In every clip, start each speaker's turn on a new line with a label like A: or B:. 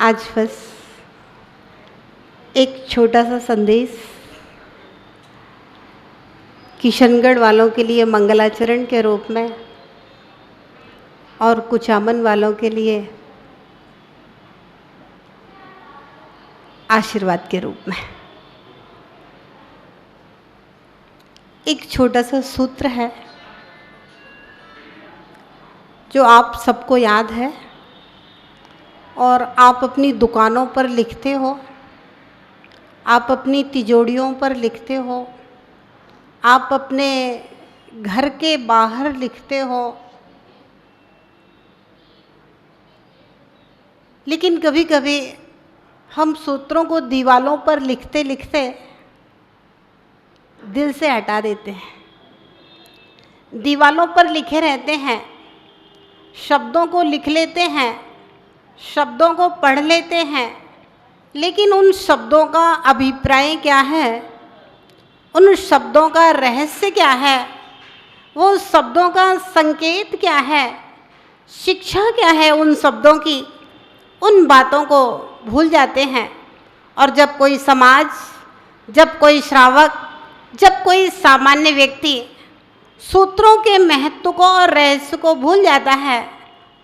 A: आज बस एक छोटा सा संदेश किशनगढ़ वालों के लिए मंगलाचरण के रूप में और कुचामन वालों के लिए आशीर्वाद के रूप में। एक छोटा सा सूत्र है जो आप सबको याद है और आप अपनी दुकानों पर लिखते हो, आप अपनी तिजोरियों पर लिखते हो, आप अपने घर के बाहर लिखते हो। लेकिन कभी कभी हम सूत्रों को दीवालों पर लिखते लिखते दिल से हटा देते हैं। दीवालों पर लिखे रहते हैं, शब्दों को लिख लेते हैं, शब्दों को पढ़ लेते हैं, लेकिन उन शब्दों का अभिप्राय क्या है, उन शब्दों का रहस्य क्या है, वो शब्दों का संकेत क्या है, शिक्षा क्या है उन शब्दों की, उन बातों को भूल जाते हैं। और जब कोई समाज, जब कोई श्रावक, जब कोई सामान्य व्यक्ति सूत्रों के महत्व को और रहस्य को भूल जाता है,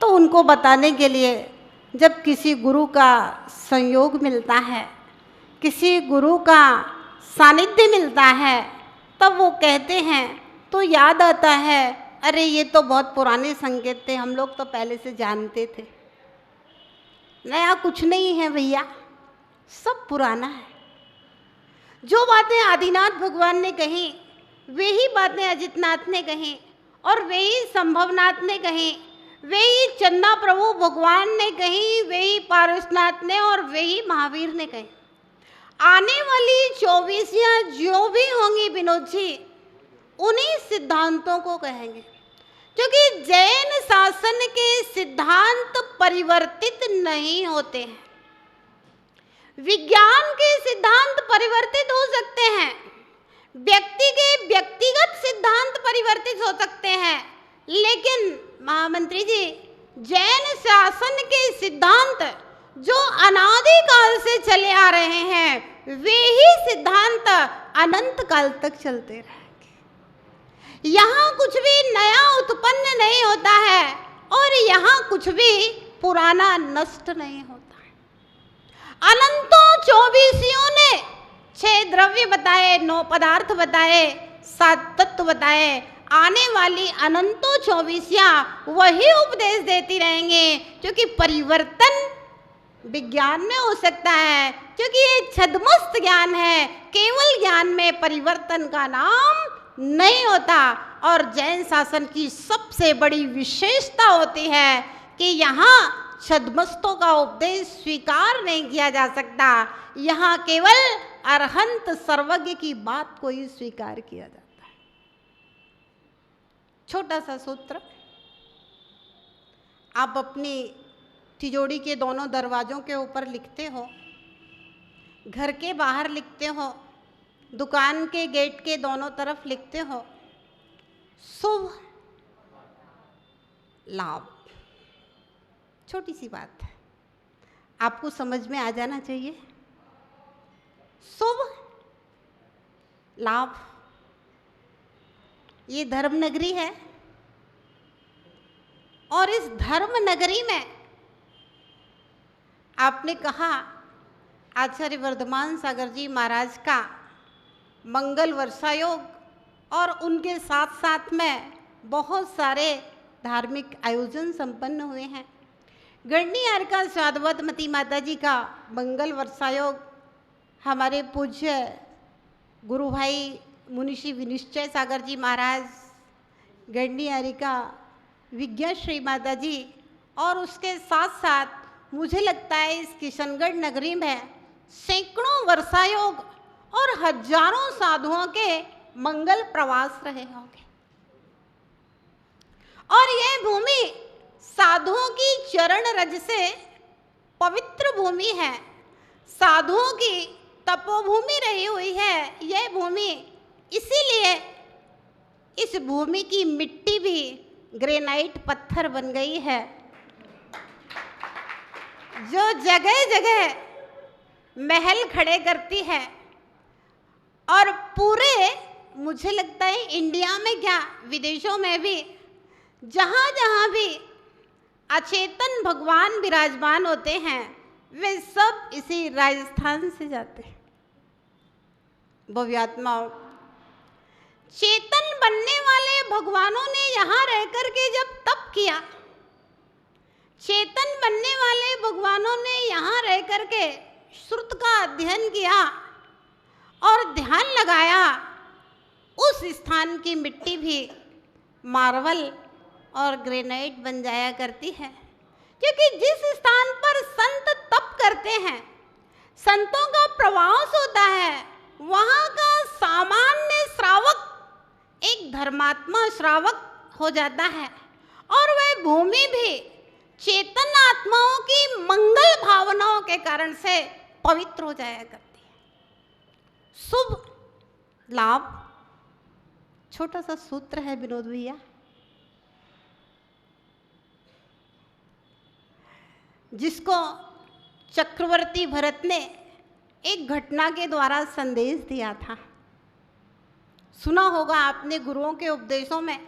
A: तो उनको बताने के लिए जब किसी गुरु का संयोग मिलता है, किसी गुरु का सानिध्य मिलता है, तब वो कहते हैं तो याद आता है, अरे ये तो बहुत पुराने संकेत थे, हम लोग तो पहले से जानते थे। नया कुछ नहीं है भैया, सब पुराना है। जो बातें आदिनाथ भगवान ने कही, वे ही बातें अजितनाथ ने कही, और वे ही संभवनाथ ने कही, वे ही चंदा प्रभु भगवान ने कही, वे ही पारसनाथ ने और वे ही महावीर ने कही। आने वाली 24 जो भी होंगी विनोद जी, उन्हीं सिद्धांतों को कहेंगे, क्योंकि जैन शासन के सिद्धांत परिवर्तित नहीं होते हैं। विज्ञान के सिद्धांत परिवर्तित हो सकते हैं, व्यक्ति के व्यक्तिगत सिद्धांत परिवर्तित हो सकते हैं, लेकिन महामंत्री जी, जैन शासन के सिद्धांत जो अनादिकाल से चले आ रहे हैं, वे ही सिद्धांत अनंत काल तक चलते रहेंगे। यहाँ कुछ भी नया उत्पन्न नहीं होता है और यहाँ कुछ भी पुराना नष्ट नहीं होता है। अनंतों 24 ने 6 द्रव्य बताए, 9 पदार्थ बताए, 7 तत्व बताए। आने वाली अनंतों 24 वही उपदेश देती रहेंगे, क्योंकि परिवर्तन विज्ञान में हो सकता है, क्योंकि ये छद्मस्त ज्ञान है। केवल ज्ञान में परिवर्तन का नाम नहीं होता। और जैन शासन की सबसे बड़ी विशेषता होती है कि यहाँ छद्मस्तों का उपदेश स्वीकार नहीं किया जा सकता, यहाँ केवल अरहंत सर्वज्ञ की बात को ही स्वीकार किया जाता है। छोटा सा सूत्र, आप अपनी तिजोरी के दोनों दरवाजों के ऊपर लिखते हो, घर के बाहर लिखते हो, दुकान के गेट के दोनों तरफ लिखते हो, शुभ लाभ। छोटी सी बात है, आपको समझ में आ जाना चाहिए। शुभ लाभ, ये धर्म नगरी है और इस धर्म नगरी में आपने कहा आचार्य वर्धमान सागर जी महाराज का मंगल वर्षा योग, और उनके साथ साथ में बहुत सारे धार्मिक आयोजन संपन्न हुए हैं। गढ़नियार का स्वादवतमती माता जी का मंगल वर्षा योग, हमारे पूज्य गुरु भाई मुनिषी विनिश्चय सागर जी महाराज गढ़नियारी का विज्ञा श्री माता जी, और उसके साथ साथ मुझे लगता है इस किशनगढ़ नगरी में सैकड़ों वर्षायोग और हजारों साधुओं के मंगल प्रवास रहे होंगे। और यह भूमि साधुओं की चरण रज से पवित्र भूमि है, साधुओं की तपोभूमि रही हुई है यह भूमि। इसीलिए इस भूमि की मिट्टी भी ग्रेनाइट पत्थर बन गई है। जो जगह जगह महल खड़े करती है और पूरे, मुझे लगता है इंडिया में क्या विदेशों में भी, जहाँ जहाँ भी अचेतन भगवान विराजमान होते हैं वे सब इसी राजस्थान से जाते हैं। भव्यात्माओं, चेतन बनने वाले भगवानों ने यहाँ रह कर के जब तप किया, चेतन बनने वाले भगवानों ने यहाँ रह कर के श्रुत का अध्ययन किया और ध्यान लगाया, उस स्थान की मिट्टी भी मार्बल और ग्रेनाइट बन जाया करती है। क्योंकि जिस स्थान पर संत तप करते हैं, संतों का प्रवास होता है, वहाँ का सामान्य श्रावक एक धर्मात्मा श्रावक हो जाता है और वह भूमि भी चेतन आत्माओं की मंगल भावनाओं के कारण से पवित्र हो जाया करती है। शुभ लाभ, छोटा सा सूत्र है विनोद भैया, जिसको चक्रवर्ती भरत ने एक घटना के द्वारा संदेश दिया था। सुना होगा आपने गुरुओं के उपदेशों में,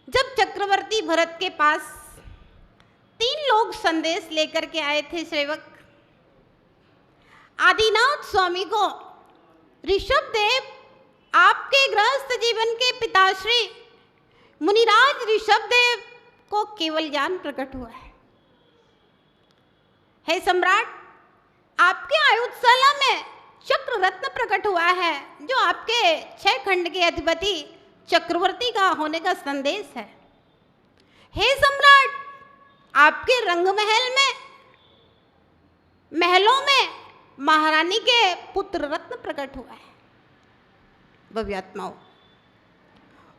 A: जब चक्रवर्ती भरत के पास 3 लोग संदेश लेकर के आए थे सेवक, आदिनाथ स्वामी को ऋषभ देव, आपके गृहस्थ जीवन के पिताश्री मुनिराज ऋषभ देव को केवल ज्ञान प्रकट हुआ है। हे सम्राट, आपके आयुधशाला में चक्र रत्न प्रकट हुआ है, जो आपके 6 खंड के अधिपति चक्रवर्ती का होने का संदेश है। हे सम्राट, आपके रंग महल में, महलों में महारानी के पुत्र रत्न प्रकट हुआ है। भव्यात्माओं,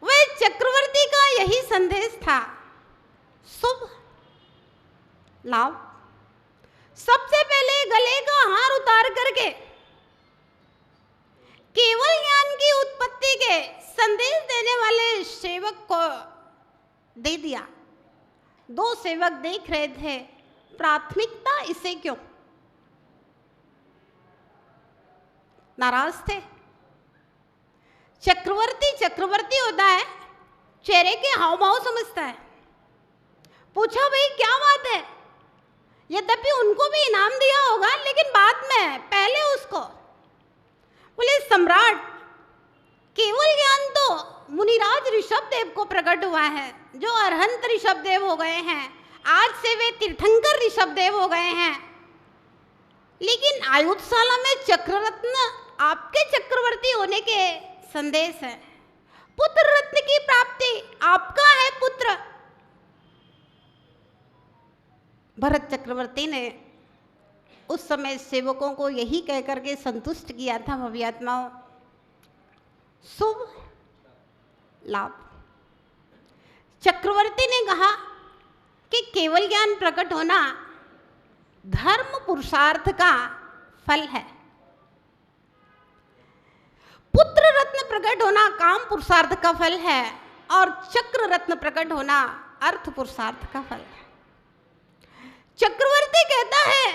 A: वह चक्रवर्ती का यही संदेश था। शुभ लाभ, सबसे पहले गले का हार उतार करके केवल ज्ञान की उत्पत्ति के संदेश देने वाले सेवक को दे दिया। 2 सेवक देख रहे थे, प्राथमिकता इसे क्यों? नाराज थे। चक्रवर्ती होता है, चेहरे के हाव भाव समझता है। पूछा, भाई क्या बात है? यद्यपि उनको भी इनाम दिया होगा, लेकिन बाद में, पहले उसको। बोले, सम्राट, केवल ज्ञान तो मुनिराज ऋषभ देव को प्रकट हुआ है, जो अरहंत ऋषभ देव हो गए हैं। आज से वे तीर्थंकर ऋषभ देव हो गए हैं। लेकिन आयुधशाला में चक्र रत्न आपके चक्रवर्ती होने के संदेश है। पुत्र रत्न की प्राप्ति, आपका है पुत्र। भरत चक्रवर्ती ने उस समय सेवकों को यही कह करके संतुष्ट किया था। भव्यात्माओं, शुभ लाभ, चक्रवर्ती ने कहा कि केवल ज्ञान प्रकट होना धर्म पुरुषार्थ का फल है, पुत्र रत्न प्रकट होना काम पुरुषार्थ का फल है, और चक्र रत्न प्रकट होना अर्थ पुरुषार्थ का फल है। चक्रवर्ती कहता है,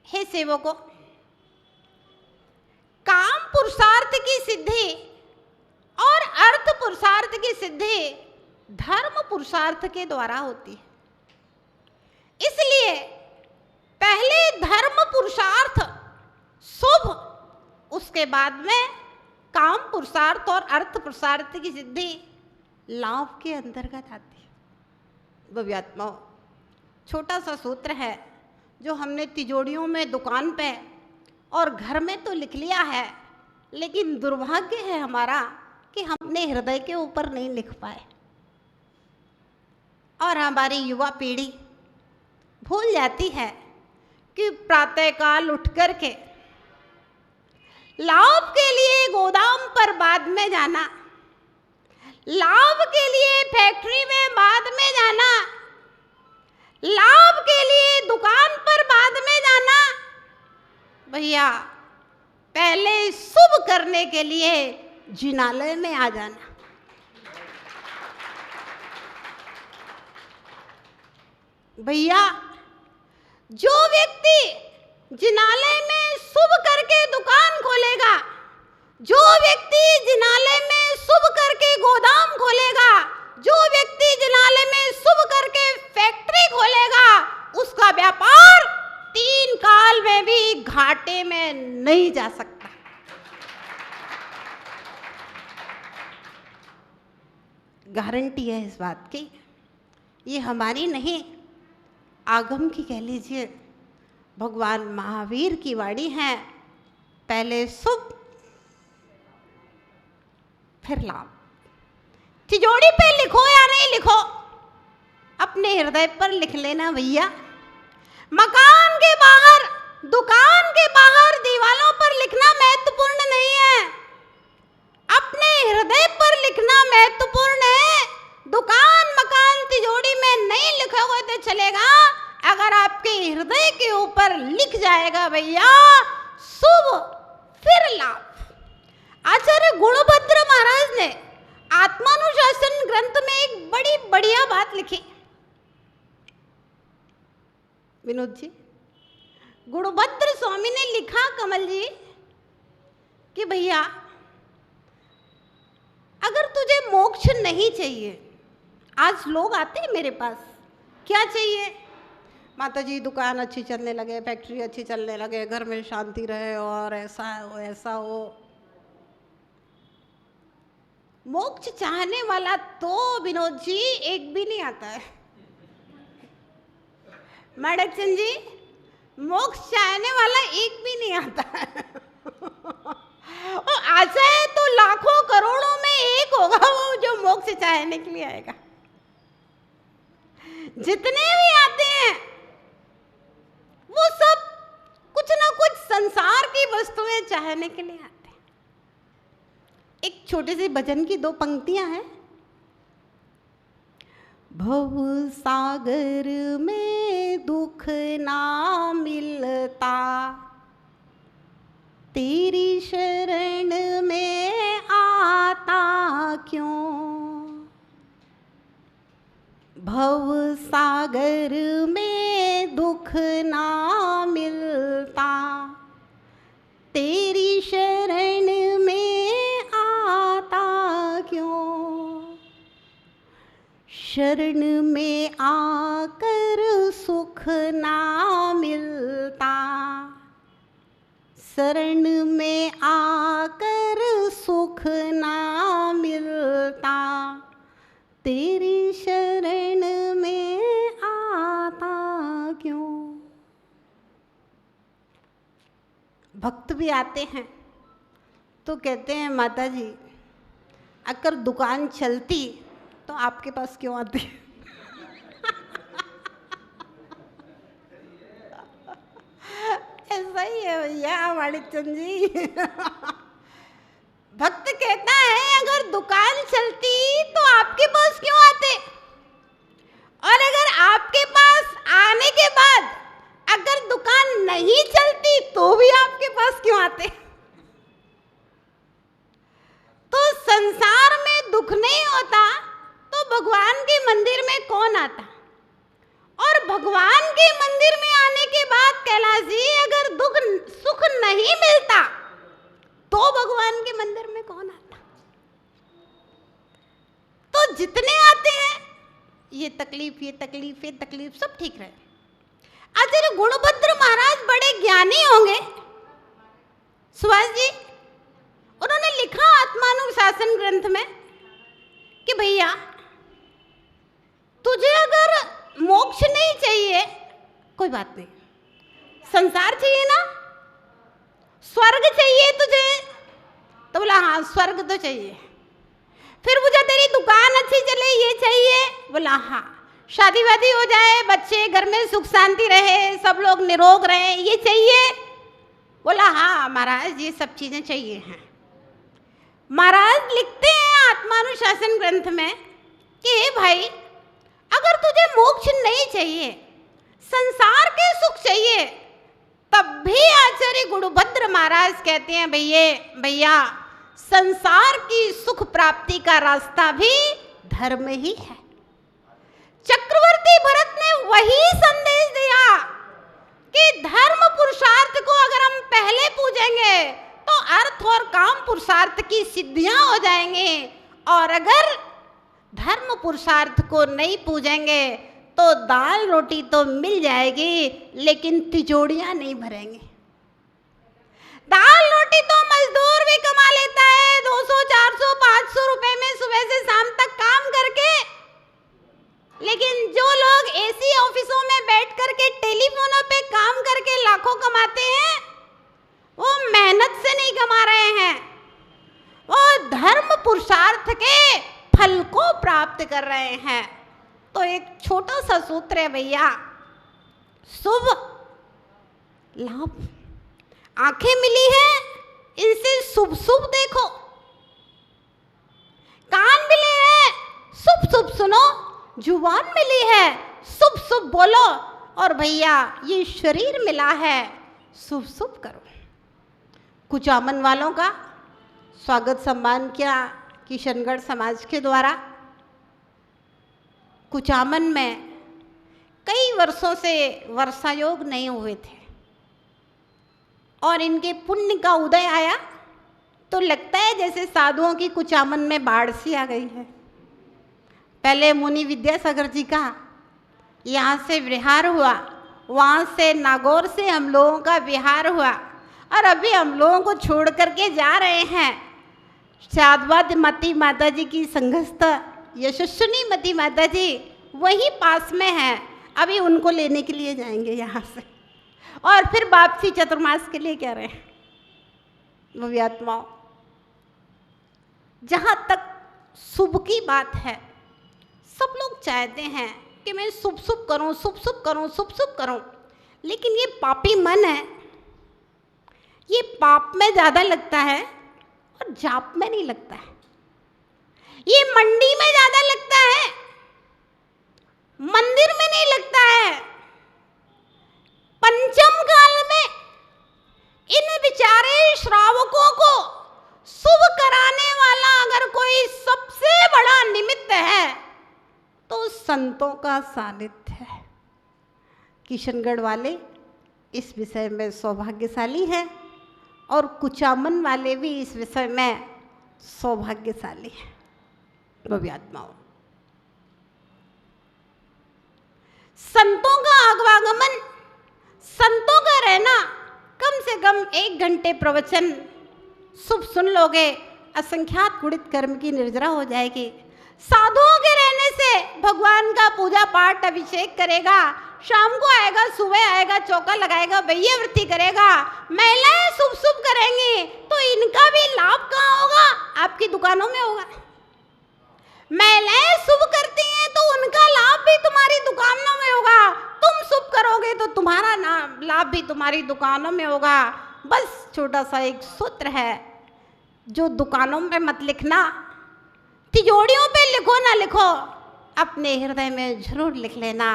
A: हे सेवकों, काम पुरुषार्थ की सिद्धि और अर्थ पुरुषार्थ की सिद्धि धर्म पुरुषार्थ के द्वारा होती है। इसलिए पहले धर्म पुरुषार्थ शुभ, उसके बाद में काम पुरुषार्थ और अर्थ पुरुषार्थ की सिद्धि लाभ के अंतर्गत आती है। भव्यात्माओं, छोटा सा सूत्र है जो हमने तिजोरियों में, दुकान पे और घर में तो लिख लिया है, लेकिन दुर्भाग्य है हमारा कि हमने हृदय के ऊपर नहीं लिख पाए, और हमारी युवा पीढ़ी भूल जाती है कि प्रातःकाल उठ कर के लाभ के लिए गोदाम पर बाद में जाना, लाभ के लिए फैक्ट्री में बाद में जाना, लाभ के लिए दुकान पर बाद में जाना। भैया, पहले शुभ करने के लिए जिनालय में आ जाना। भैया, जो व्यक्ति जिनालय में शुभ करके दुकान खोलेगा, जो व्यक्ति जिनालय में शुभ करके गोदाम खोलेगा, जो व्यक्ति जिनालय में शुभ करके फैक्ट्री खोलेगा, उसका व्यापार 3 काल में भी घाटे में नहीं जा सकता। गारंटी है इस बात की। ये हमारी नहीं, आगम की कह लीजिए, भगवान महावीर की वाणी है। पहले शुभ फिर लाभ। तिजोरी पे लिखो या नहीं लिखो, अपने हृदय पर लिख लेना भैया। मकान के बाहर, दुकान के बाहर दीवालों पर लिखना महत्वपूर्ण नहीं है, अपने हृदय पर लिखना महत्वपूर्ण है। दुकान मकान तिजोरी में नहीं लिखा हुआ तो चलेगा, अगर आपके हृदय के ऊपर लिख जाएगा भैया शुभ फिर लाभ। आचार्य गुणभद्र महाराज ने आत्मानुशासन ग्रंथ में एक बड़ी बढ़िया बात लिखी। विनोद जी, गुणभद्र स्वामी ने लिखा कमल जी कि भैया अगर तुझे मोक्ष नहीं चाहिए, आज लोग आते हैं मेरे पास, क्या चाहिए? माता जी दुकान अच्छी चलने लगे, फैक्ट्री अच्छी चलने लगे, घर में शांति रहे और ऐसा हो ऐसा हो। मोक्ष चाहने वाला तो विनोद जी एक भी नहीं आता है। माडकचंद जी, मोक्ष चाहने वाला एक भी नहीं आता है। और आ जाए तो लाखों करोड़ों में एक होगा वो जो मोक्ष चाहने के लिए आएगा। जितने भी आते हैं वो सब कुछ ना कुछ संसार की वस्तुएं चाहने के लिए आते हैं। एक छोटे से भजन की 2 पंक्तियां हैं। भव सागर में दुख ना मिलता, तेरी शरण में आता क्यों। भव सागर में दुख ना मिलता, तेरी शरण में आता क्यों। शरण में आकर सुख ना मिलता, शरण में आकर सुख ना मिलता, तेरी शरण में आता क्यों। भक्त भी आते हैं तो कहते हैं माता जी अगर दुकान चलती तो आपके पास क्यों आती। ऐसा ही है भैया माणिकचंद जी। भक्त कहता है अगर दुकान चलती तो आपके पास क्यों आते, और अगर आपके पास आने के बाद अगर दुकान नहीं चलती तो भी आपके पास क्यों आते। तो संसार में दुख नहीं होता तो भगवान के मंदिर में कौन आता, और भगवान के मंदिर में आने के बाद कैलाश जी अगर दुख सुख नहीं मिलता तो भगवान के मंदिर में कौन आता। तो जितने आते हैं ये तकलीफ ये तकलीफ ये तकलीफ सब ठीक रहे। आचार्य गुणभद्र महाराज बड़े ज्ञानी होंगे सुभाष जी, उन्होंने लिखा आत्मानुशासन ग्रंथ में कि भैया तुझे अगर मोक्ष नहीं चाहिए कोई बात नहीं, संसार चाहिए ना, स्वर्ग चाहिए तुझे, तो बोला हाँ स्वर्ग तो चाहिए। फिर मुझे तेरी दुकान अच्छी चले ये चाहिए, बोला हाँ। शादी वादी हो जाए, बच्चे घर में सुख शांति रहे, सब लोग निरोग रहे, ये चाहिए, बोला हाँ महाराज ये सब चीजें चाहिए हैं। महाराज लिखते हैं आत्मानुशासन ग्रंथ में कि भाई अगर तुझे मोक्ष नहीं चाहिए, संसार के सुख चाहिए, तब भी आचार्य गुणभद्र महाराज कहते हैं भैया संसार की सुख प्राप्ति का रास्ता भी धर्म ही है। चक्रवर्ती भरत ने वही संदेश दिया कि धर्म पुरुषार्थ को अगर हम पहले पूजेंगे तो अर्थ और काम पुरुषार्थ की सिद्धियां हो जाएंगी, और अगर धर्म पुरुषार्थ को नहीं पूजेंगे तो दाल रोटी तो मिल जाएगी लेकिन तिजोड़ियां नहीं भरेंगे। दाल रोटी तो मजदूर भी कमा लेता है 200, 400, 500 रुपए में सुबह से शाम तक काम करके, लेकिन जो लोग एसी ऑफिसों में बैठ करके टेलीफोनों पे काम करके लाखों कमाते हैं, वो मेहनत से नहीं कमा रहे हैं, वो धर्म पुरुषार्थ के फल को प्राप्त कर रहे हैं। तो एक छोटा सा सूत्र है भैया, शुभ लाभ, आंखें मिली है इनसे शुभ शुभ देखो, कान मिले हैं शुभ शुभ सुनो, जुबान मिली है शुभ शुभ बोलो, और भैया ये शरीर मिला है शुभ शुभ करो। कुचामन वालों का स्वागत सम्मान किया किशनगढ़ समाज के द्वारा। कुचामन में कई वर्षों से वर्षा योग नहीं हुए थे और इनके पुण्य का उदय आया तो लगता है जैसे साधुओं की कुचामन में बाढ़ सी आ गई है। पहले मुनि विद्यासागर जी का यहाँ से विहार हुआ, वहाँ से नागौर से हम लोगों का विहार हुआ, और अभी हम लोगों को छोड़ करके जा रहे हैं साधवाद मती माता जी की संघस्थ यशस्विनी मती माता जी वही पास में है। अभी उनको लेने के लिए जाएंगे यहाँ से, और फिर वापसी चतुर्मास के लिए कह रहे हैं। वो भी आत्माओं, जहाँ तक शुभ की बात है, सब लोग चाहते हैं कि मैं शुभ शुभ करूँ, शुभ शुभ करूँ, शुभ शुभ करूँ, लेकिन ये पापी मन है, ये पाप में ज़्यादा लगता है और जाप में नहीं लगता है। ये मंडी में ज़्यादा लगता है, मंदिर में नहीं लगता है। पंचम काल में इन बेचारे श्रावकों को शुभ कराने वाला अगर कोई सबसे बड़ा निमित्त है तो संतों का सानिध्य है। किशनगढ़ वाले इस विषय में सौभाग्यशाली हैं और कुचामन वाले भी इस विषय में सौभाग्यशाली हैं। भव्य आत्माओं, संतों का आगवागमन, संतों का रहना, कम से कम 1 घंटे प्रवचन शुभ सुन लोगे, असंख्यात गुणित कर्म की निर्जरा हो जाएगी। साधुओं के रहने से भगवान का पूजा पाठ अभिषेक करेगा, शाम को आएगा, सुबह आएगा, चौका लगाएगा, वैया वृत्ति करेगा, महिलाएं शुभ शुभ करेंगी, तो इनका भी लाभ कहाँ होगा? आपकी दुकानों में होगा। महिलाएं शुभ करती हैं तो उनका लाभ भी तुम्हारी दुकानों में होगा, तुम शुभ करोगे तो तुम्हारा लाभ भी तुम्हारी दुकानों में होगा। बस छोटा सा एक सूत्र है जो दुकानों में मत लिखना, तिजोड़ियों पे लिखो ना लिखो, अपने हृदय में जरूर लिख लेना।